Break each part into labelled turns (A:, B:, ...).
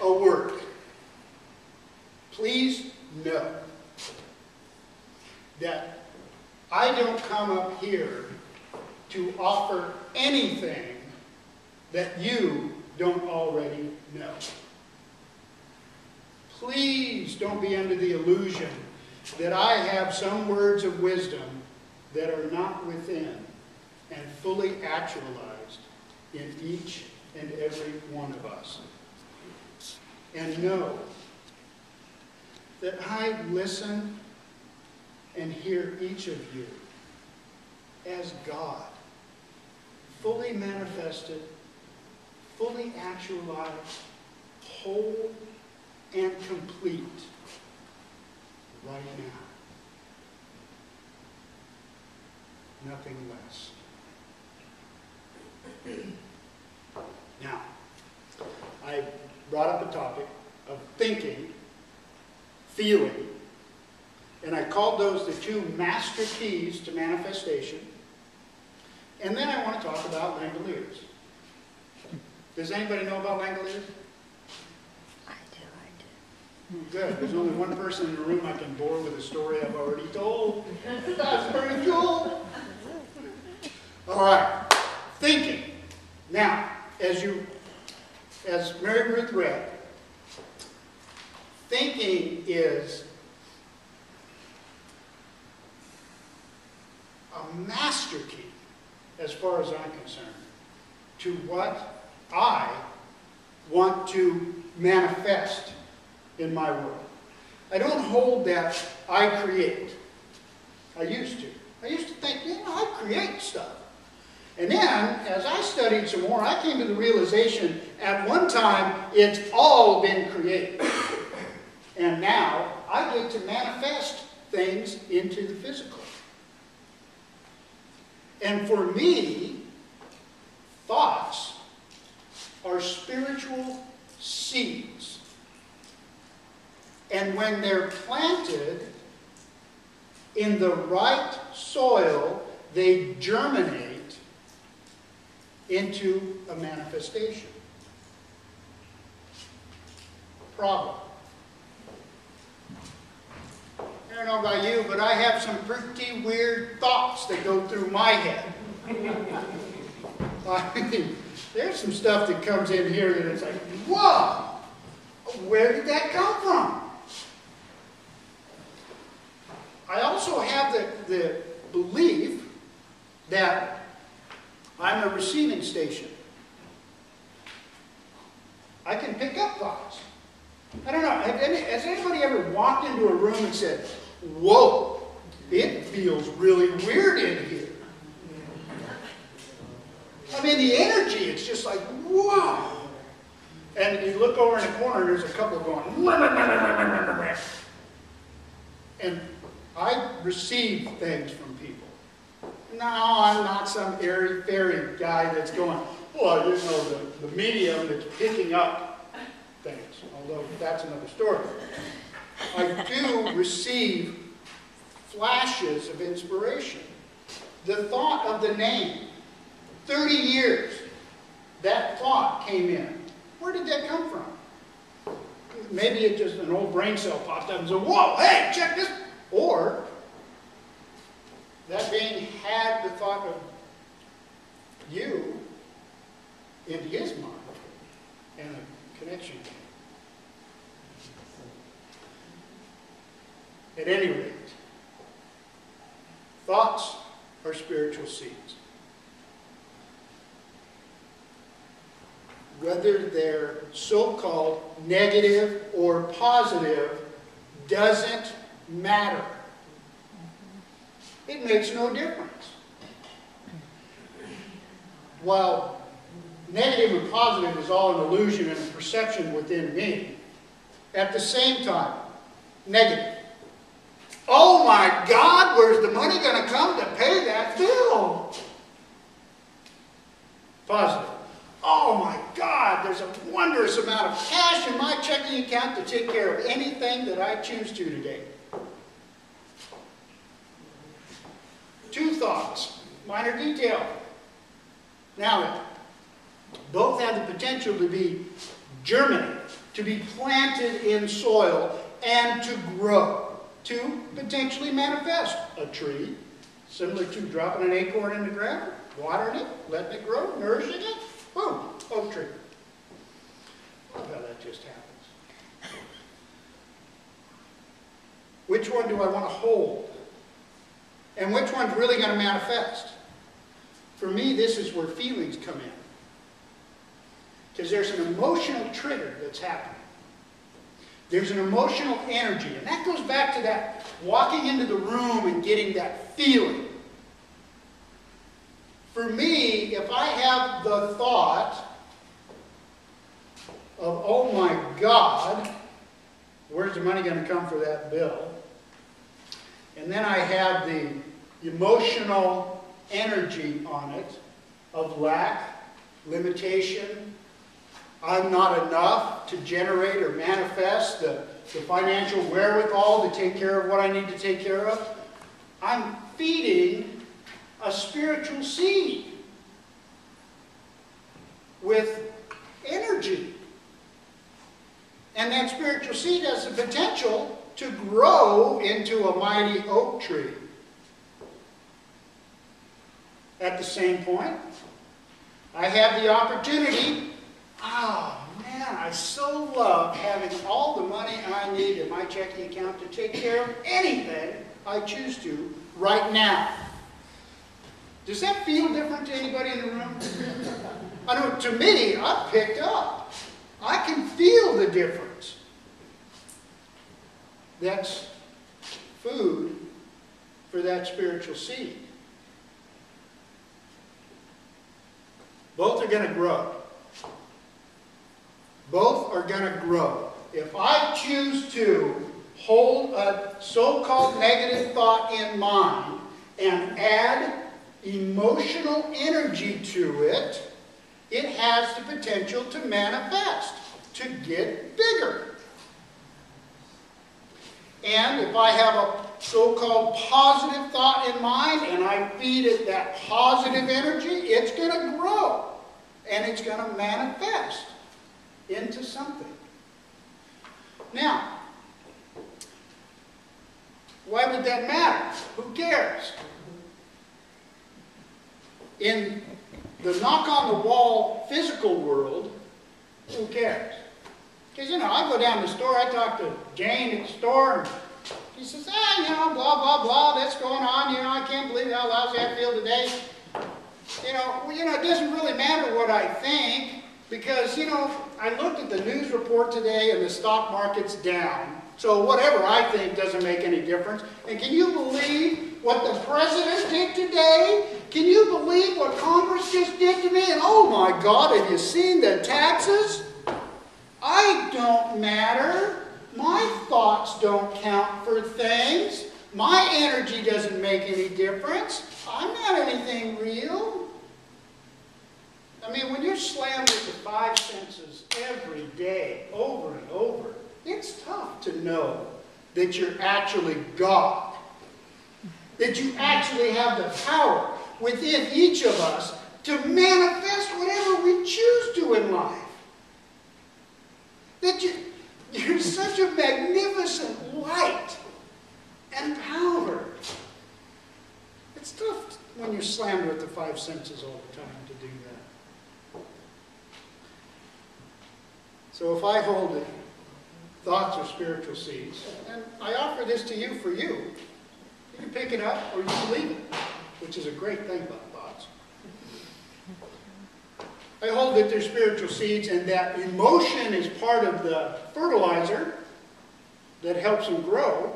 A: a word. Please know that I don't come up here to offer anything that you don't already know. Please don't be under the illusion that I have some words of wisdom that are not within and fully actualized in each and every one of us. And know that I listen and hear each of you as God, fully manifested, fully actualized, whole and complete right now. Nothing less. Now, I brought up a topic of thinking, feeling, and I called those the two master keys to manifestation. And then I want to talk about Langoliers. Does anybody know about Langoliers?
B: I do.
A: Good. There's only one person in the room I can bore with a story I've already told. That's pretty cool. All right. Thinking. Now, as Mary Ruth read, thinking is a master key, as far as I'm concerned, to what I want to manifest in my world. I don't hold that I create. I used to. I used to think, I create stuff. And then, as I studied some more, I came to the realization, at one time, it's all been created. And now, I get to manifest things into the physical. And for me, thoughts are spiritual seeds. And when they're planted in the right soil, they germinate into a manifestation. Problem. I don't know about you, but I have some pretty weird thoughts that go through my head. I mean, there's some stuff that comes in here that it's like, whoa, where did that come from? I also have the belief that I'm a receiving station. I can pick up thoughts. I don't know, has anybody ever walked into a room and said, whoa, it feels really weird in here? I mean, the energy, it's just like, whoa. And you look over in the corner, and there's a couple going, and I receive things from people. No, I'm not some airy-fairy guy that's going, well, the medium that's picking up things, although that's another story. I do receive flashes of inspiration. The thought of the name, 30 years, that thought came in. Where did that come from? Maybe it just, an old brain cell popped up and said, whoa, hey, check this. Or, that being had the thought of you into his mind, and a connection came. At any rate, thoughts are spiritual seeds. Whether they're so-called negative or positive doesn't matter. It makes no difference. While negative and positive is all an illusion and a perception within me, at the same time, negative. Oh my God, where's the money going to come to pay that bill? Positive. Oh my God, there's a wondrous amount of cash in my checking account to take care of anything that I choose to today. Two thoughts, minor detail. Now, both have the potential to be germinated, to be planted in soil and to grow, to potentially manifest a tree, similar to dropping an acorn in the ground, watering it, letting it grow, nourishing it, boom, oak tree. Love how that just happens. Which one do I want to hold? And which one's really going to manifest? For me, this is where feelings come in. Because there's an emotional trigger that's happening. There's an emotional energy. And that goes back to that walking into the room and getting that feeling. For me, if I have the thought of, oh my God, where's the money going to come for that bill? And then I have the emotional energy on it of lack, limitation, I'm not enough to generate or manifest the financial wherewithal to take care of what I need to take care of. I'm feeding a spiritual seed with energy. And that spiritual seed has the potential to grow into a mighty oak tree. At the same point, I have the opportunity. Oh man, I so love having all the money I need in my checking account to take care of anything I choose to right now. Does that feel different to anybody in the room? I know to me, I've picked up. I can feel the difference. That's food for that spiritual seed. Both are going to grow. Both are going to grow. If I choose to hold a so-called negative thought in mind and add emotional energy to it, it has the potential to manifest, to get bigger. And if I have a so-called positive thought in mind and I feed it that positive energy, it's going to grow and it's going to manifest into something. Now, why would that matter? Who cares? In the knock-on-the-wall physical world, who cares? Because, I go down to the store, I talk to Jane at the store, and she says, blah, blah, blah, that's going on, I can't believe how lousy I feel today. It doesn't really matter what I think, because, I looked at the news report today and the stock market's down. So whatever I think doesn't make any difference. And can you believe what the president did today? Can you believe what Congress just did to me? And oh my God, have you seen the taxes? I don't matter. My thoughts don't count for things. My energy doesn't make any difference. I'm not anything real. When you're slammed with the five senses every day, over and over, it's tough to know that you're actually God. That you actually have the power within each of us to manifest whatever we choose to in life. That you're such a magnificent light and power. It's tough when you're slammed with the five senses all the time to do that. So if I hold it, thoughts are spiritual seeds, and I offer this to you for you. You can pick it up or you can leave it, which is a great thing about thoughts. I hold that they're spiritual seeds and that emotion is part of the fertilizer that helps them grow.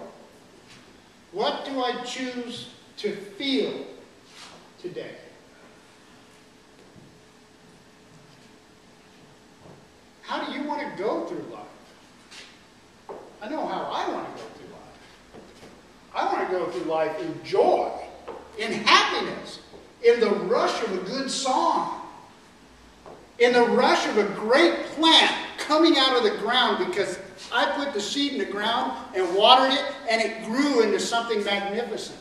A: What do I choose to feel today? How do you want to go through life? I know how I want to go through life. I want to go through life in joy, in happiness, in the rush of a good song, in the rush of a great plant coming out of the ground because I put the seed in the ground and watered it and it grew into something magnificent.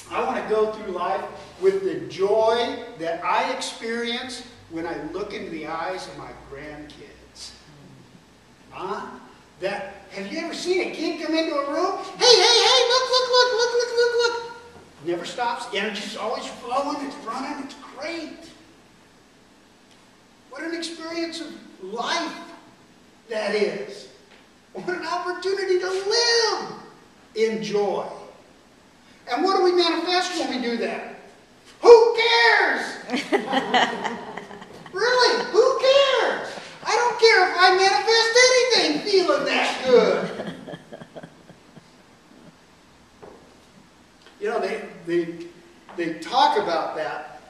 A: I want to go through life with the joy that I experience when I look into the eyes of my grandkids. Have you ever seen a kid come into a room? Hey, look. Never stops. Energy's always flowing, it's running, it's great. What an experience of life that is. What an opportunity to live in joy. And what do we manifest when we do that? Who cares? Really, who cares? I don't care if I manifest anything feeling that good. You know, they talk about that.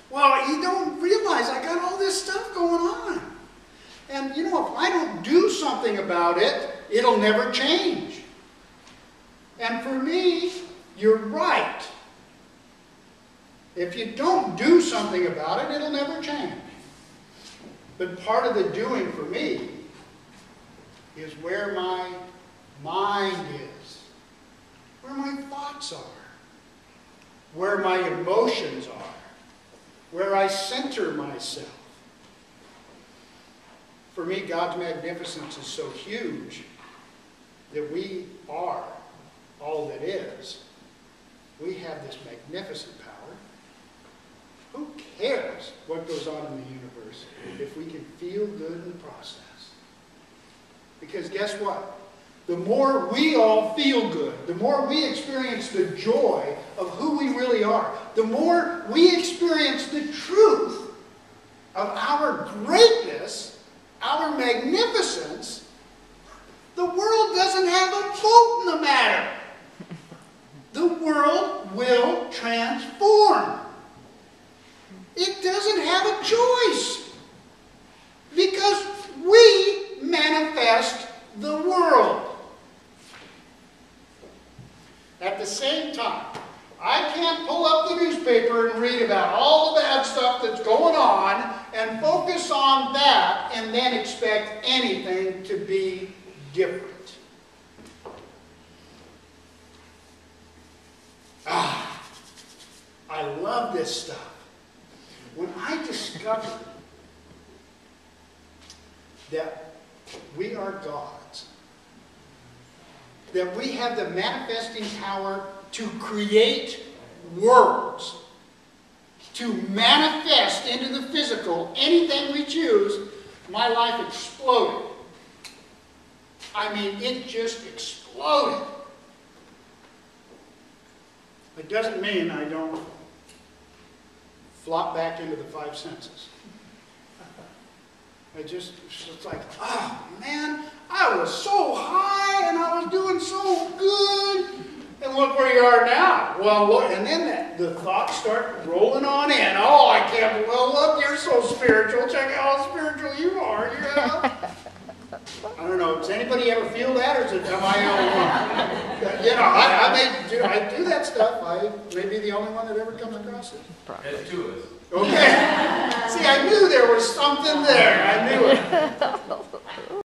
A: Well, you don't realize I got all this stuff going on. And, you know, if I don't do something about it, it'll never change. And for me, you're right. If you don't do something about it, it'll never change. But part of the doing for me is where my mind is, where my thoughts are, where my emotions are, where I center myself. For me, God's magnificence is so huge that we are all that is. We have this magnificent power. Who cares what goes on in the universe if we can feel good in the process? Because guess what? The more we all feel good, the more we experience the joy of who we really are, the more we experience the truth of our greatness, our magnificence, the world doesn't have a vote in the matter. The world will transform. It doesn't have a choice. Because we manifest the world. At the same time, I can't pull up the newspaper and read about all the bad stuff that's going on and focus on that and then expect anything to be different. I love this stuff. When I discovered that we are gods, that we have the manifesting power to create worlds, to manifest into the physical anything we choose, my life exploded. I mean, it just exploded. It doesn't mean I don't flop back into the five senses. It's like, oh man, I was so high and I was doing so good. And look where you are now. Well, look, and then the thoughts start rolling on in. Oh, I can't, well, look, you're so spiritual. Check out how spiritual you are. I don't know, does anybody ever feel that, or am I the only one? You know, I do that stuff. I may be the only one that ever comes across it.
C: There's two of us.
A: Okay. See, I knew there was something there. I knew it.